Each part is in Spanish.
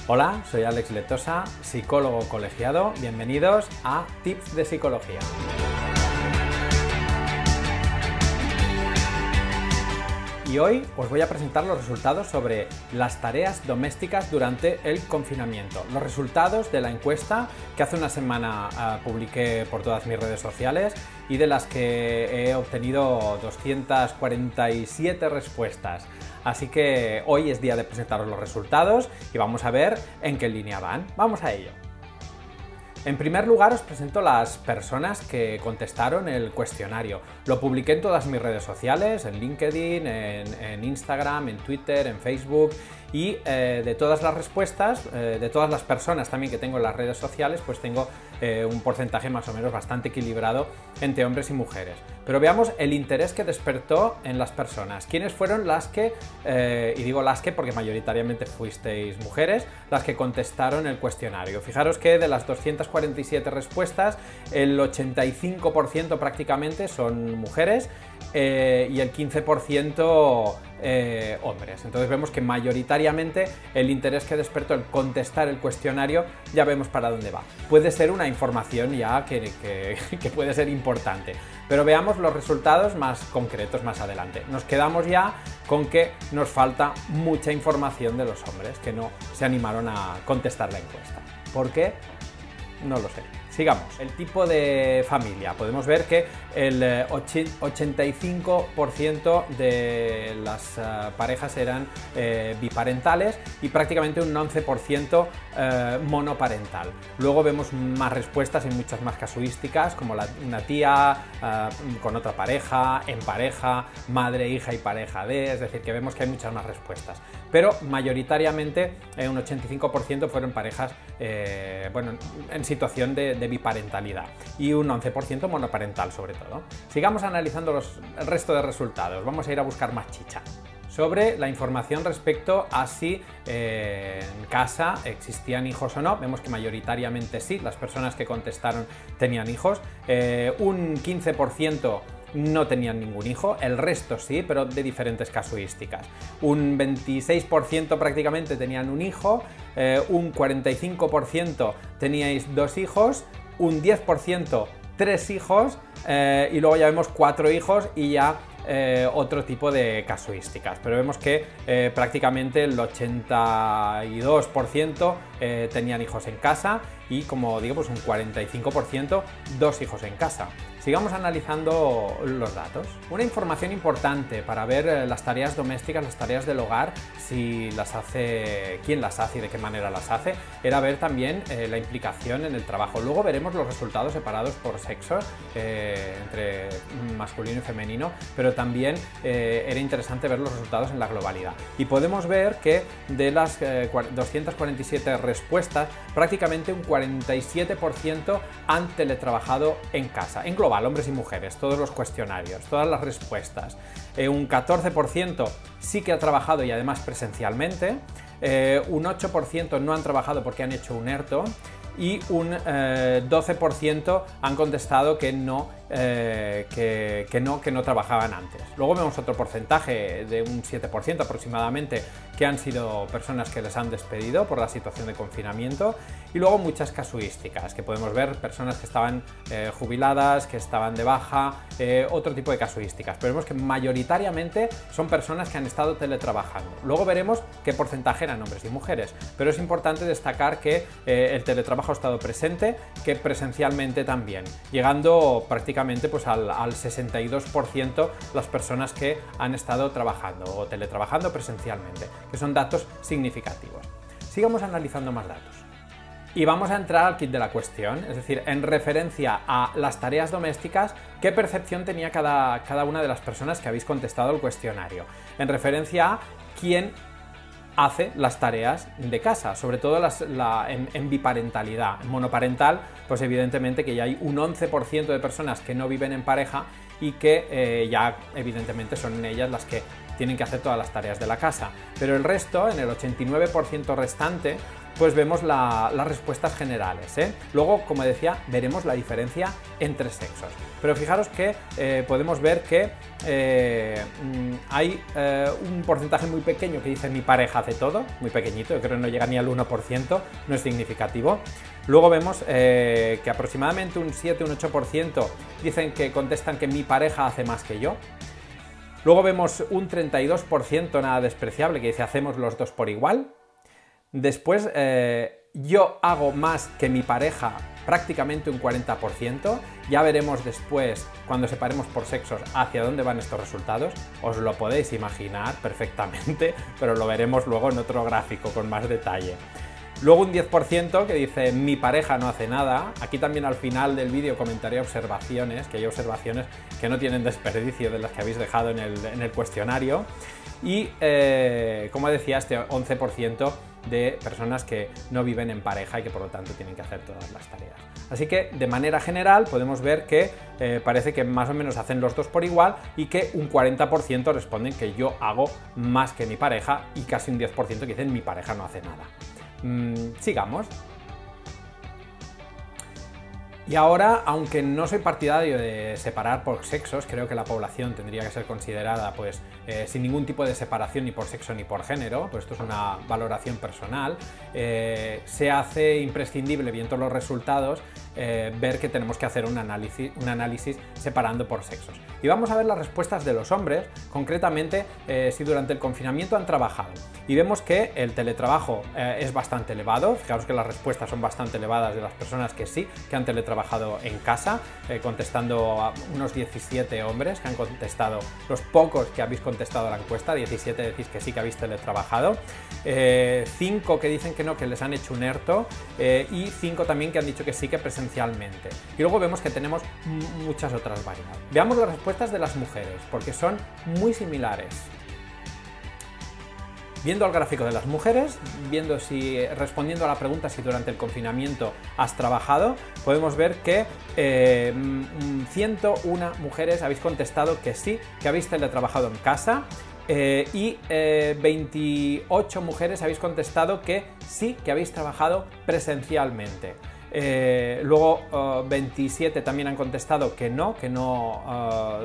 Hola, soy Alex Letosa, psicólogo colegiado. Bienvenidos a Tips de Psicología. Y hoy os voy a presentar los resultados sobre las tareas domésticas durante el confinamiento. Los resultados de la encuesta que hace una semana publiqué por todas mis redes sociales y de las que he obtenido 247 respuestas. Así que hoy es día de presentaros los resultados y vamos a ver en qué línea van. Vamos a ello. En primer lugar os presento las personas que contestaron el cuestionario. Lo publiqué en todas mis redes sociales, en LinkedIn, en Instagram, en Twitter, en Facebook y de todas las respuestas, de todas las personas también que tengo en las redes sociales, pues tengo un porcentaje más o menos bastante equilibrado entre hombres y mujeres. Pero veamos el interés que despertó en las personas. ¿Quiénes fueron las que, y digo las que porque mayoritariamente fuisteis mujeres, las que contestaron el cuestionario? Fijaros que de las 247 respuestas, el 85% prácticamente son mujeres y el 15% hombres. Entonces vemos que mayoritariamente el interés que despertó el contestar el cuestionario ya vemos para dónde va. Puede ser una información ya que puede ser importante, pero veamos los resultados más concretos más adelante. Nos quedamos ya con que nos falta mucha información de los hombres que no se animaron a contestar la encuesta. ¿Por qué? No lo sé. Sigamos. El tipo de familia. Podemos ver que el 85% de las parejas eran biparentales y prácticamente un 11% monoparental. Luego vemos más respuestas y muchas más casuísticas, como una tía con otra pareja, en pareja, madre, hija y pareja de, es decir, que vemos que hay muchas más respuestas. Pero mayoritariamente un 85% fueron parejas en situación de biparentalidad y un 11% monoparental sobre todo. Sigamos analizando el resto de resultados. Vamos a ir a buscar más chicha sobre la información respecto a si en casa existían hijos o no. Vemos que mayoritariamente sí, las personas que contestaron tenían hijos. Un 15% no tenían ningún hijo, el resto sí, pero de diferentes casuísticas. Un 26% prácticamente tenían un hijo, un 45% teníais 2 hijos, un 10% 3 hijos y luego ya vemos 4 hijos y ya otro tipo de casuísticas, pero vemos que prácticamente el 82% tenían hijos en casa y, como digo, pues un 45% 2 hijos en casa. Sigamos analizando los datos. Una información importante para ver las tareas domésticas, las tareas del hogar, si las hace, quién las hace y de qué manera las hace, era ver también la implicación en el trabajo. Luego veremos los resultados separados por sexo, entre masculino y femenino, pero también era interesante ver los resultados en la globalidad. Y podemos ver que de las 247 respuestas, prácticamente un 47% han teletrabajado en casa, en global, hombres y mujeres, todos los cuestionarios, todas las respuestas. Un 14% sí que ha trabajado y además presencialmente, un 8% no han trabajado porque han hecho un ERTO y un 12% han contestado que no trabajaban antes. Luego vemos otro porcentaje de un 7% aproximadamente que han sido personas que les han despedido por la situación de confinamiento y luego muchas casuísticas que podemos ver, personas que estaban jubiladas, que estaban de baja, otro tipo de casuísticas, pero vemos que mayoritariamente son personas que han estado teletrabajando. Luego veremos qué porcentaje eran hombres y mujeres, pero es importante destacar que el teletrabajo ha estado presente, que presencialmente también, llegando prácticamente pues al 62% las personas que han estado trabajando o teletrabajando presencialmente, que son datos significativos. Sigamos analizando más datos. Y vamos a entrar al kit de la cuestión, es decir, en referencia a las tareas domésticas, ¿qué percepción tenía cada una de las personas que habéis contestado el cuestionario? En referencia a quién hace las tareas de casa, sobre todo en biparentalidad. En monoparental, pues evidentemente que ya hay un 11% de personas que no viven en pareja y que ya evidentemente son ellas las que tienen que hacer todas las tareas de la casa. Pero el resto, en el 89% restante, pues vemos las respuestas generales, ¿eh? Luego, como decía, veremos la diferencia entre sexos. Pero fijaros que podemos ver que hay un porcentaje muy pequeño que dice mi pareja hace todo, muy pequeñito, yo creo que no llega ni al 1%, no es significativo. Luego vemos que aproximadamente un 7, un 8% dicen que contestan que mi pareja hace más que yo. Luego vemos un 32%, nada despreciable, que dice hacemos los dos por igual. Después, yo hago más que mi pareja, prácticamente un 40%. Ya veremos después, cuando separemos por sexos, hacia dónde van estos resultados. Os lo podéis imaginar perfectamente, pero lo veremos luego en otro gráfico con más detalle. Luego un 10% que dice mi pareja no hace nada. Aquí también al final del vídeo comentaré observaciones, que hay observaciones que no tienen desperdicio de las que habéis dejado en el cuestionario. Y como decía, este 11% de personas que no viven en pareja y que por lo tanto tienen que hacer todas las tareas. Así que de manera general podemos ver que parece que más o menos hacen los dos por igual y que un 40% responden que yo hago más que mi pareja y casi un 10% que dicen mi pareja no hace nada. Sigamos. Y ahora, aunque no soy partidario de separar por sexos, creo que la población tendría que ser considerada pues sin ningún tipo de separación ni por sexo ni por género, pues esto es una valoración personal, se hace imprescindible, viendo los resultados, ver que tenemos que hacer un análisis separando por sexos. Y vamos a ver las respuestas de los hombres, concretamente si durante el confinamiento han trabajado. Y vemos que el teletrabajo es bastante elevado, fijaros que las respuestas son bastante elevadas de las personas que sí, que han teletrabajado en casa, contestando a unos 17 hombres que han contestado, los pocos que habéis contestado a la encuesta, 17 decís que sí que habéis teletrabajado, 5 que dicen que no, que les han hecho un ERTO, y 5 también que han dicho que sí, que presencialmente. Y luego vemos que tenemos muchas otras variables. Veamos las respuestas de las mujeres, porque son muy similares. Viendo el gráfico de las mujeres, respondiendo a la pregunta si durante el confinamiento has trabajado, podemos ver que 101 mujeres habéis contestado que sí, que habéis teletrabajado en casa, y 28 mujeres habéis contestado que sí, que habéis trabajado presencialmente. Luego 27 también han contestado que no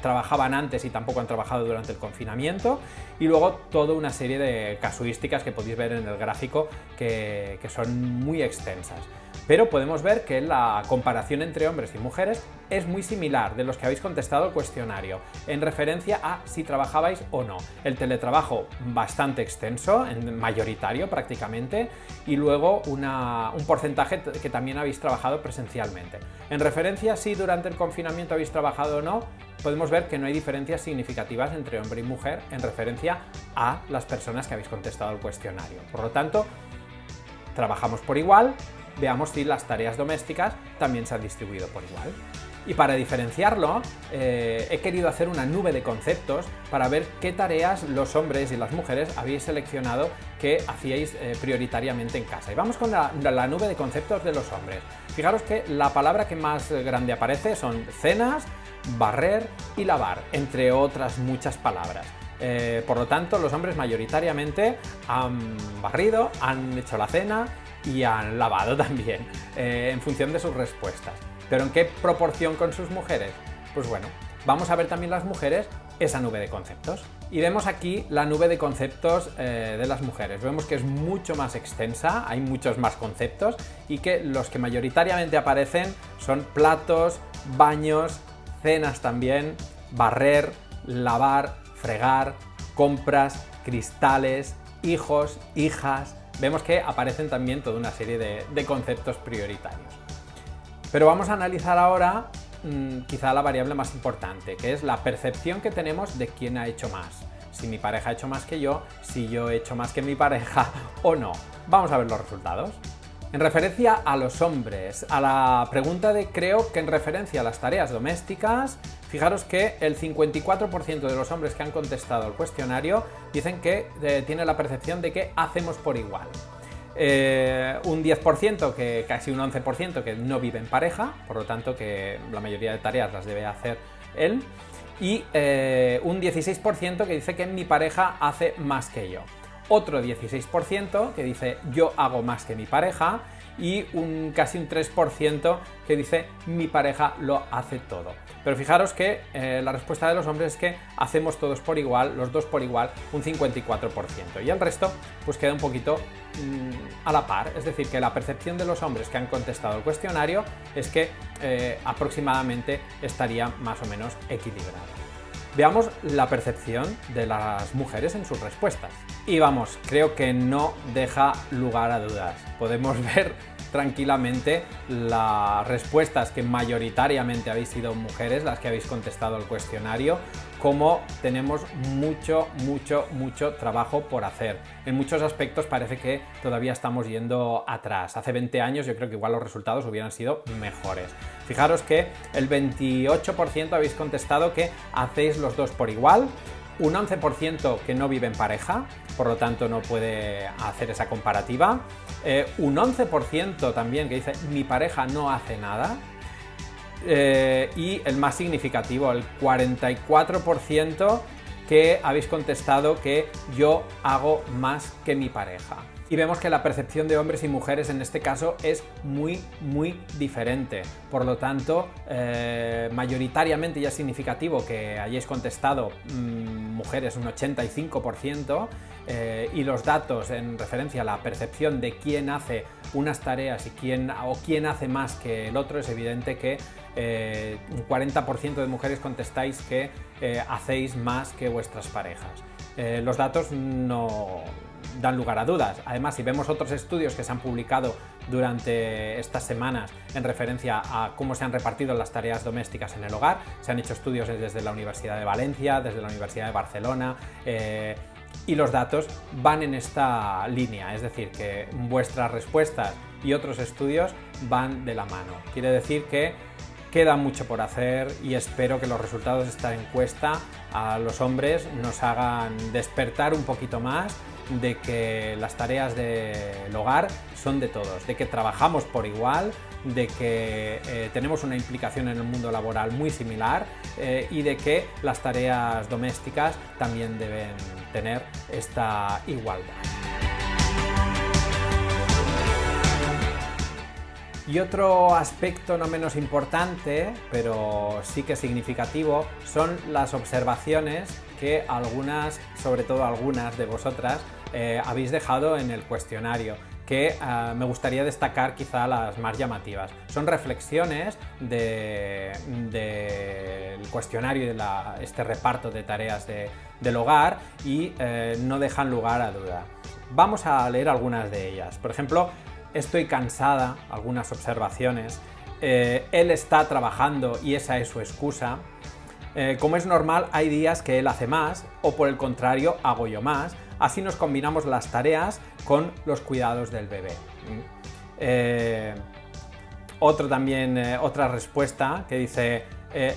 trabajaban antes y tampoco han trabajado durante el confinamiento, y luego toda una serie de casuísticas que podéis ver en el gráfico que son muy extensas. Pero podemos ver que la comparación entre hombres y mujeres es muy similar de los que habéis contestado el cuestionario, en referencia a si trabajabais o no. El teletrabajo bastante extenso, mayoritario prácticamente, y luego un porcentaje que también habéis trabajado presencialmente. En referencia a si durante el confinamiento habéis trabajado o no, podemos ver que no hay diferencias significativas entre hombre y mujer en referencia a las personas que habéis contestado el cuestionario. Por lo tanto, trabajamos por igual. Veamos si las tareas domésticas también se han distribuido por igual. Y para diferenciarlo, he querido hacer una nube de conceptos para ver qué tareas los hombres y las mujeres habéis seleccionado que hacíais prioritariamente en casa. Y vamos con la nube de conceptos de los hombres. Fijaros que la palabra que más grande aparece son cenas, barrer y lavar, entre otras muchas palabras. Por lo tanto, los hombres mayoritariamente han barrido, han hecho la cena y han lavado también, en función de sus respuestas. ¿Pero en qué proporción con sus mujeres? Pues bueno, vamos a ver también las mujeres esa nube de conceptos. Y vemos aquí la nube de conceptos de las mujeres. Vemos que es mucho más extensa, hay muchos más conceptos, y que los que mayoritariamente aparecen son platos, baños, cenas también, barrer, lavar, fregar, compras, cristales, hijos, hijas. Vemos que aparecen también toda una serie de conceptos prioritarios. Pero vamos a analizar ahora quizá la variable más importante, que es la percepción que tenemos de quién ha hecho más. Si mi pareja ha hecho más que yo, si yo he hecho más que mi pareja o no. Vamos a ver los resultados. En referencia a los hombres, a la pregunta de creo que en referencia a las tareas domésticas, fijaros que el 54% de los hombres que han contestado el cuestionario dicen que tiene la percepción de que hacemos por igual. Un 10%, casi un 11%, que no vive en pareja, por lo tanto que la mayoría de tareas las debe hacer él. y un 16% que dice que mi pareja hace más que yo. Otro 16% que dice yo hago más que mi pareja y casi un 3% que dice mi pareja lo hace todo. Pero fijaros que la respuesta de los hombres es que hacemos todos por igual, los dos por igual, un 54%. Y el resto pues queda un poquito a la par. Es decir, que la percepción de los hombres que han contestado el cuestionario es que aproximadamente estaría más o menos equilibrada. Veamos la percepción de las mujeres en sus respuestas. Y vamos, creo que no deja lugar a dudas. Podemos ver tranquilamente las respuestas que mayoritariamente habéis sido mujeres, las que habéis contestado el cuestionario, como tenemos mucho trabajo por hacer. En muchos aspectos parece que todavía estamos yendo atrás. Hace 20 años yo creo que igual los resultados hubieran sido mejores. Fijaros que el 28% habéis contestado que hacéis los dos por igual, un 11% que no vive en pareja, por lo tanto no puede hacer esa comparativa, un 11% también que dice mi pareja no hace nada, y el más significativo, el 44% que habéis contestado que yo hago más que mi pareja. Y vemos que la percepción de hombres y mujeres en este caso es muy diferente. Por lo tanto, mayoritariamente ya es significativo que hayáis contestado mujeres un 85%, y los datos en referencia a la percepción de quién hace unas tareas y quién hace más que el otro, es evidente que un 40% de mujeres contestáis que hacéis más que vuestras parejas. Los datos no dan lugar a dudas. Además, si vemos otros estudios que se han publicado durante estas semanas en referencia a cómo se han repartido las tareas domésticas en el hogar, se han hecho estudios desde la Universidad de Valencia, desde la Universidad de Barcelona, y los datos van en esta línea, es decir, que vuestras respuestas y otros estudios van de la mano. Quiere decir que queda mucho por hacer y espero que los resultados de esta encuesta a los hombres nos hagan despertar un poquito más de que las tareas del hogar son de todos, de que trabajamos por igual, de que tenemos una implicación en el mundo laboral muy similar, y de que las tareas domésticas también deben tener esta igualdad. Y otro aspecto no menos importante, pero sí que significativo, son las observaciones que algunas, sobre todo algunas de vosotras, habéis dejado en el cuestionario, que me gustaría destacar quizá las más llamativas. Son reflexiones del cuestionario y de este reparto de tareas del hogar y no dejan lugar a duda. Vamos a leer algunas de ellas. Por ejemplo, estoy cansada, algunas observaciones. Él está trabajando y esa es su excusa. Como es normal, hay días que él hace más, o por el contrario, hago yo más. Así nos combinamos las tareas con los cuidados del bebé. Otra respuesta que dice: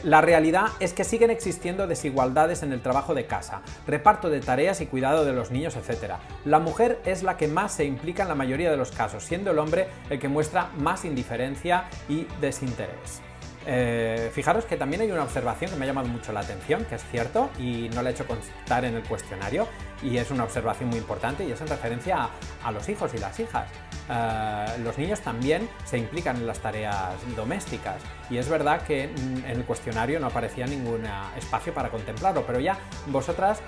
la realidad es que siguen existiendo desigualdades en el trabajo de casa, reparto de tareas y cuidado de los niños, etc. La mujer es la que más se implica en la mayoría de los casos, siendo el hombre el que muestra más indiferencia y desinterés. Fijaros que también hay una observación que me ha llamado mucho la atención, que es cierto y no la he hecho constar en el cuestionario, y es una observación muy importante y es en referencia a los hijos y las hijas. Los niños también se implican en las tareas domésticas y es verdad que en el cuestionario no aparecía ningún espacio para contemplarlo, pero ya vosotras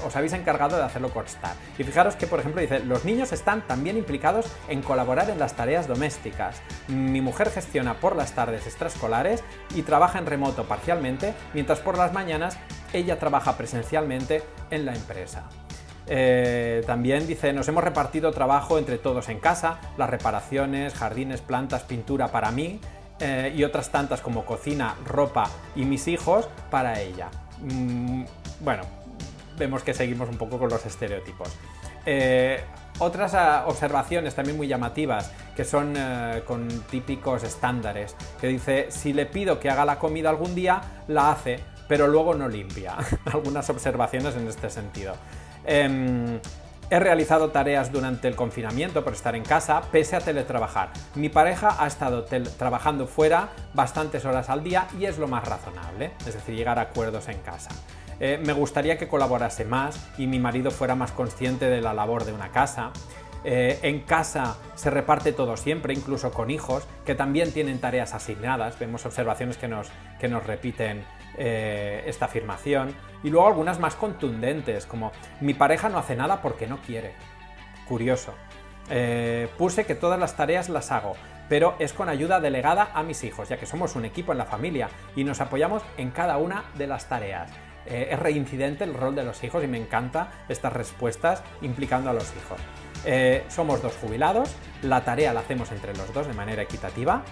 os habéis encargado de hacerlo constar. Y fijaros que, por ejemplo, dice: los niños están también implicados en colaborar en las tareas domésticas. Mi mujer gestiona por las tardes extraescolares y trabaja en remoto parcialmente, mientras por las mañanas ella trabaja presencialmente en la empresa. También dice: nos hemos repartido trabajo entre todos en casa, las reparaciones, jardines, plantas, pintura para mí, y otras tantas como cocina, ropa y mis hijos para ella. Bueno, vemos que seguimos un poco con los estereotipos. Otras observaciones también muy llamativas, que son con típicos estándares, que dice: si le pido que haga la comida algún día, la hace, pero luego no limpia. Algunas observaciones en este sentido. He realizado tareas durante el confinamiento por estar en casa, pese a teletrabajar. Mi pareja ha estado trabajando fuera bastantes horas al día y es lo más razonable, es decir, llegar a acuerdos en casa. Me gustaría que colaborase más y mi marido fuera más consciente de la labor de una casa. En casa se reparte todo siempre, incluso con hijos, que también tienen tareas asignadas. Vemos observaciones que nos repiten esta afirmación. Y luego algunas más contundentes, como mi pareja no hace nada porque no quiere. Curioso. Puse que todas las tareas las hago, pero es con ayuda delegada a mis hijos, ya que somos un equipo en la familia y nos apoyamos en cada una de las tareas. Es reincidente el rol de los hijos y me encantan estas respuestas implicando a los hijos. Somos dos jubilados, la tarea la hacemos entre los dos de manera equitativa.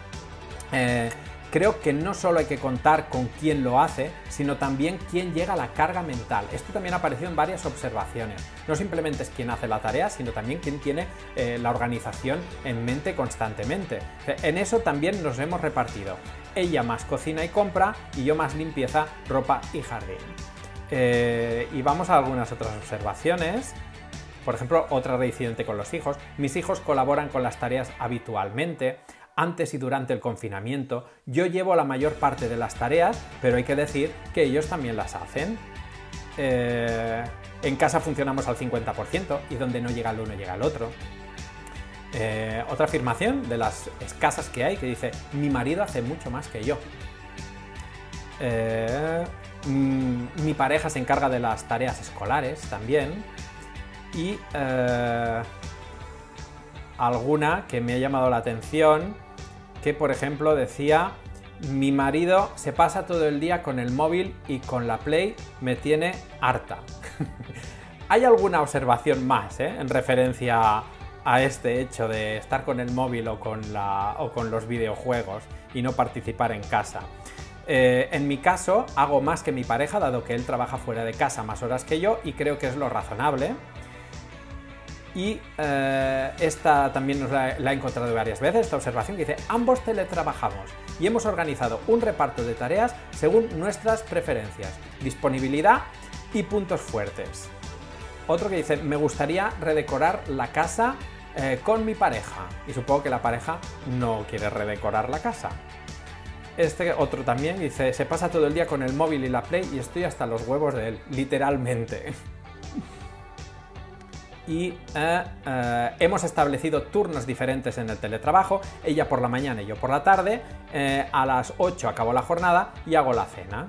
Creo que no solo hay que contar con quién lo hace, sino también quién llega a la carga mental. Esto también ha aparecido en varias observaciones. No simplemente es quién hace la tarea, sino también quién tiene la organización en mente constantemente. En eso también nos hemos repartido. Ella más cocina y compra y yo más limpieza, ropa y jardín. Y vamos a algunas otras observaciones. Por ejemplo, otra reincidente con los hijos. Mis hijos colaboran con las tareas habitualmente. Antes y durante el confinamiento, yo llevo la mayor parte de las tareas, pero hay que decir que ellos también las hacen. En casa funcionamos al 50% y donde no llega el uno llega el otro. Otra afirmación de las escasas que hay que dice, mi marido hace mucho más que yo. Mi pareja se encarga de las tareas escolares también. Y alguna que me ha llamado la atención, que por ejemplo decía, mi marido se pasa todo el día con el móvil y con la Play me tiene harta. Hay alguna observación más en referencia a este hecho de estar con el móvil o con los videojuegos y no participar en casa. En mi caso hago más que mi pareja, dado que él trabaja fuera de casa más horas que yo y creo que es lo razonable. Y esta también la he encontrado varias veces, esta observación que dice, ambos teletrabajamos y hemos organizado un reparto de tareas según nuestras preferencias, disponibilidad y puntos fuertes. Otro que dice, me gustaría redecorar la casa con mi pareja, y supongo que la pareja no quiere redecorar la casa. Este otro también dice, se pasa todo el día con el móvil y la Play y estoy hasta los huevos de él, literalmente. Y hemos establecido turnos diferentes en el teletrabajo, ella por la mañana y yo por la tarde, a las 8 acabo la jornada y hago la cena.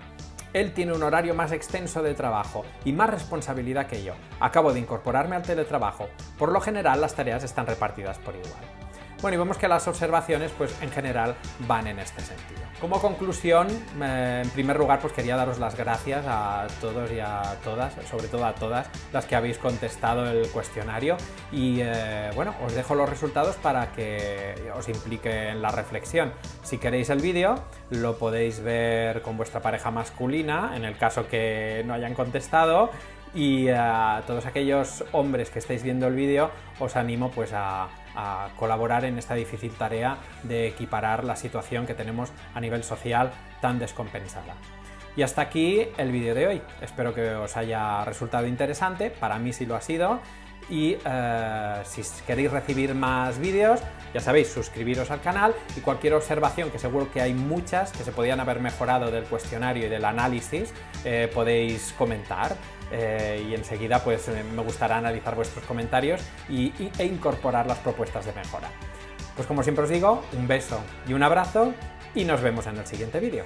Él tiene un horario más extenso de trabajo y más responsabilidad que yo. Acabo de incorporarme al teletrabajo. Por lo general las tareas están repartidas por igual. Bueno, y vemos que las observaciones, pues en general, van en este sentido. Como conclusión, en primer lugar, pues quería daros las gracias a todos y a todas, sobre todo a todas las que habéis contestado el cuestionario. Y bueno, os dejo los resultados para que os implique en la reflexión. Si queréis el vídeo, lo podéis ver con vuestra pareja masculina, en el caso que no hayan contestado. Y a todos aquellos hombres que estáis viendo el vídeo, os animo pues a colaborar en esta difícil tarea de equiparar la situación que tenemos a nivel social tan descompensada. Y hasta aquí el vídeo de hoy. Espero que os haya resultado interesante, para mí sí lo ha sido. Y si queréis recibir más vídeos, ya sabéis, suscribiros al canal y cualquier observación, que seguro que hay muchas que se podían haber mejorado del cuestionario y del análisis, podéis comentar. Y enseguida pues me gustará analizar vuestros comentarios e incorporar las propuestas de mejora. Pues como siempre os digo, un beso y un abrazo y nos vemos en el siguiente vídeo.